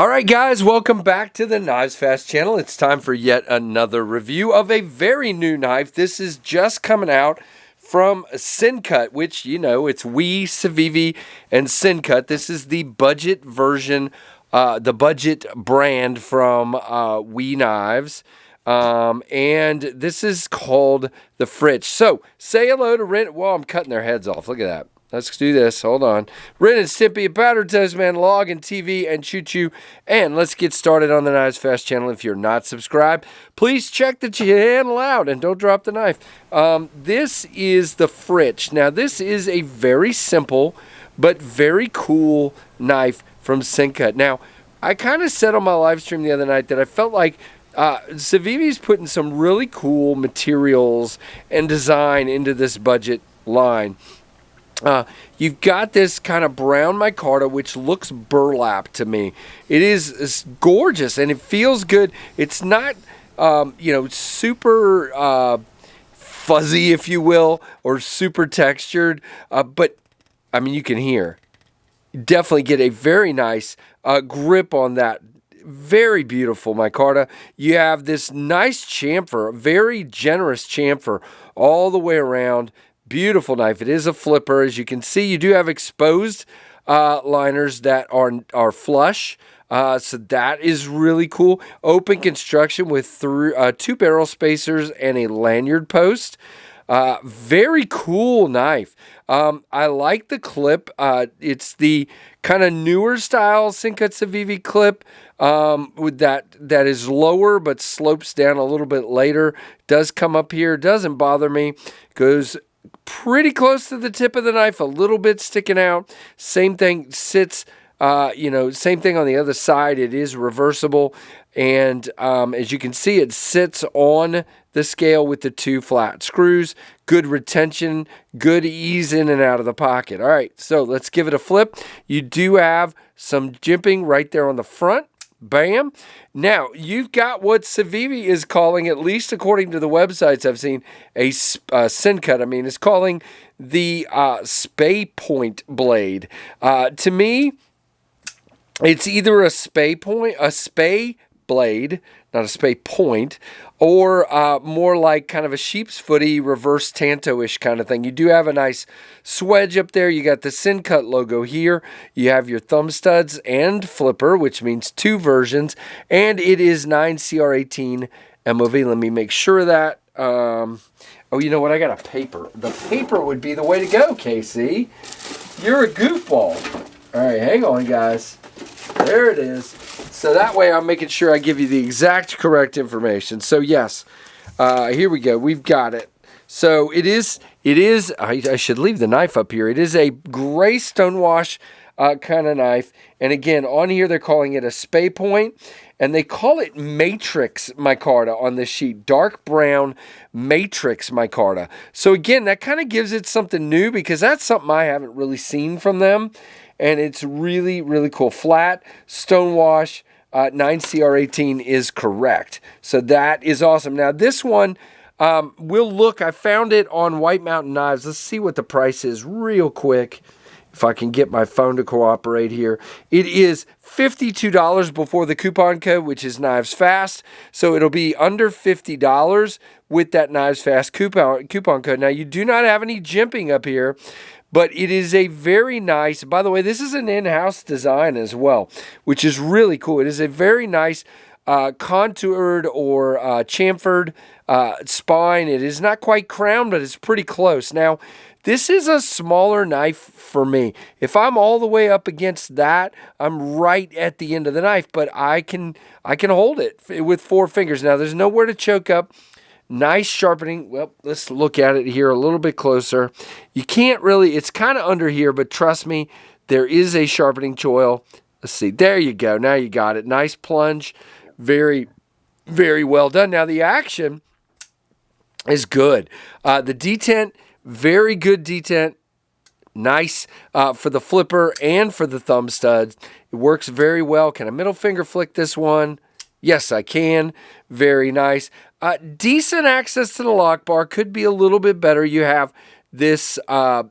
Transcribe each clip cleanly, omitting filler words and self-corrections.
All right, guys, welcome back to the KnivesFAST channel. It's time for yet another review of a very new knife. This is just coming out from Sencut, which, you know, it's WE, Civivi, and Sencut. This is the budget version, the budget brand from WE Knives. And this is called the Fritch. So, say hello to Ren. Well, I'm cutting their heads off. Look at that. Let's do this. Hold on. Ren and Stimpy, a Powder Toast Man, Log and TV, and Choo Choo. And let's get started on the KnivesFAST channel. If you're not subscribed, please check the channel out and don't drop the knife. This is the Fritch. Now, this is a very simple but very cool knife from Sencut. Now, I kind of said on my live stream the other night that I felt like Civivi's putting some really cool materials and design into this budget line. You've got this kind of brown micarta, which looks burlap to me. It's gorgeous and it feels good. It's not, you know, super fuzzy, if you will, or super textured. But, I mean, you can hear. Definitely get a very nice grip on that. Very beautiful micarta. You have this nice chamfer, very generous chamfer all the way around. Beautiful knife. It is a flipper. As you can see, you do have exposed liners that are flush. So that is really cool. Open construction with two barrel spacers and a lanyard post. Very cool knife. I like the clip. It's the kind of newer style Sencut Civivi clip with that is lower but slopes down a little bit later. Does come up here. Doesn't bother me. Goes pretty close to the tip of the knife, a little bit sticking out. Same thing sits, you know, same thing on the other side. It is reversible. And as you can see, it sits on the scale with the two flat screws. Good retention, good ease in and out of the pocket. All right, so let's give it a flip. You do have some jimping right there on the front. Bam. Now, you've got what Civivi is calling, at least according to the websites I've seen, a Sencut. I mean, it's calling the spay point blade. To me, it's either a spay blade, not a spay point, or more like kind of a sheep's footy, reverse tanto-ish kind of thing. You do have a nice swedge up there. You got the Sencut logo here. You have your thumb studs and flipper, which means two versions, and it is 9CR18 MOV. Let me make sure of that. Oh, you know what? I got a paper. The paper would be the way to go, KC. You're a goofball. All right, hang on, guys. There it is. So that way I'm making sure I give you the exact correct information. So yes, here we go. We've got it. So it is, I should leave the knife up here. It is a gray stonewash kind of knife. And again, on here they're calling it a spay point. And they call it matrix micarta on this sheet. Dark brown matrix micarta. So again, that kind of gives it something new because that's something I haven't really seen from them. And it's really, really cool. Flat, stonewash, 9CR18 is correct. So that is awesome. Now this one, we'll look. I found it on White Mountain Knives. Let's see what the price is real quick. If I can get my phone to cooperate here. It is $52 before the coupon code, which is KnivesFAST. So it'll be under $50 with that KnivesFAST coupon code. Now you do not have any jimping up here. But it is a very nice, by the way, this is an in-house design as well, which is really cool. It is a very nice contoured or chamfered spine. It is not quite crowned, but it's pretty close. Now, this is a smaller knife for me. If I'm all the way up against that, I'm right at the end of the knife, but I can hold it with 4 fingers. Now, there's nowhere to choke up. Nice sharpening. Well, let's look at it here a little bit closer. You can't really, it's kind of under here, but trust me, there is a sharpening choil. Let's see. There you go. Now you got it. Nice plunge. Very, very well done. Now the action is good. The detent, very good detent. Nice for the flipper and for the thumb studs. It works very well. Can I middle finger flick this one? Yes, I can. Very nice. Decent access to the lock bar. Could be a little bit better. You have this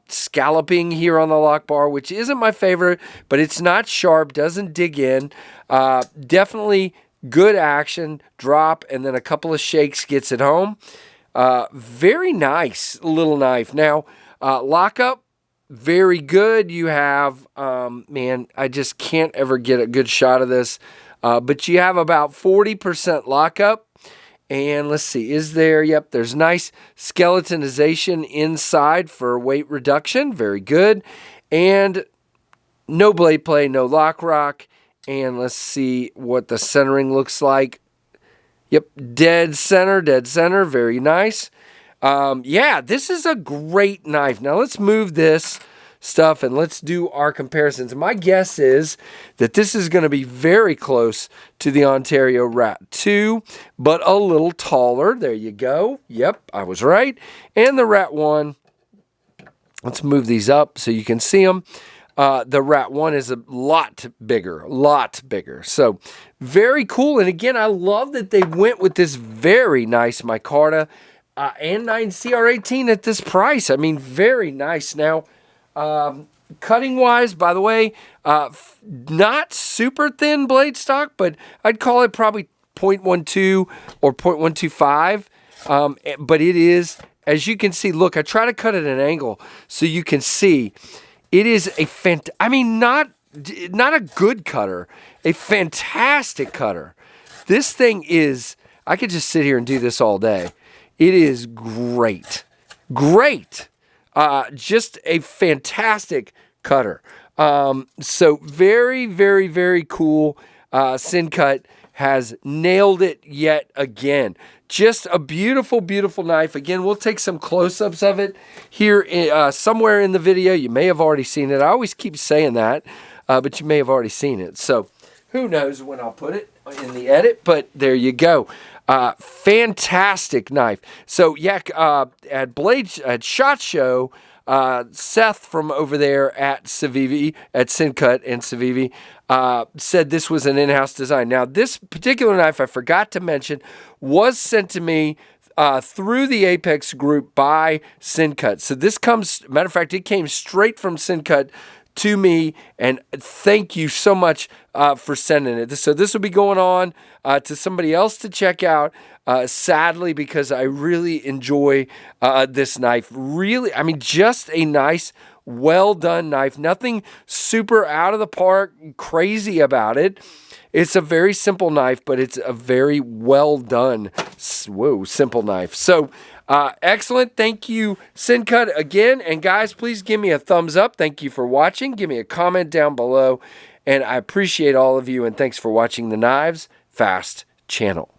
scalloping here on the lock bar, which isn't my favorite, but it's not sharp, doesn't dig in. Definitely good action, drop, and then a couple of shakes gets it home. Very nice little knife. Now, lockup, very good. You have, man, I just can't ever get a good shot of this, but you have about 40% lockup. And let's see, is there, yep, there's nice skeletonization inside for weight reduction. Very good. And no blade play, no lock rock. And let's see what the centering looks like. Yep, dead center, very nice. Yeah, this is a great knife. Now let's move this stuff and let's do our comparisons. My guess is that this is going to be very close to the Ontario Rat 2, but a little taller. There you go. Yep, I was right. And the Rat 1, let's move these up so you can see them. The Rat 1 is a lot bigger. So very cool. And again, I love that they went with this very nice Micarta and 9CR18 at this price. I mean, very nice. Now, cutting wise, by the way, not super thin blade stock, but I'd call it probably 0.12 or 0.125. But it is, as you can see, look, I try to cut at an angle so you can see it is a I mean, not a good cutter, a fantastic cutter. This thing is, I could just sit here and do this all day. It is great. Just a fantastic cutter. So very, very, very cool. Sencut has nailed it yet again. Just a beautiful, beautiful knife. Again, we'll take some close-ups of it here somewhere in the video. You may have already seen it. I always keep saying that, but you may have already seen it. So who knows when I'll put it in the edit, but there you go. Fantastic knife. So yeah, at SHOT Show, Seth from over there at Civivi, at Sencut and Civivi, said this was an in-house design. Now, this particular knife, I forgot to mention, was sent to me through the Apex group by Sencut. So this comes, matter of fact, it came straight from Sencut to me, and thank you so much for sending it. So this will be going on to somebody else to check out, sadly, because I really enjoy this knife. Really, I mean, just a nice, well-done knife. Nothing super out of the park, crazy about it. It's a very simple knife, but it's a very well-done, simple knife. So, excellent. Thank you, Sencut, again. And guys, please give me a thumbs up. Thank you for watching. Give me a comment down below. And I appreciate all of you. And thanks for watching the KnivesFAST channel.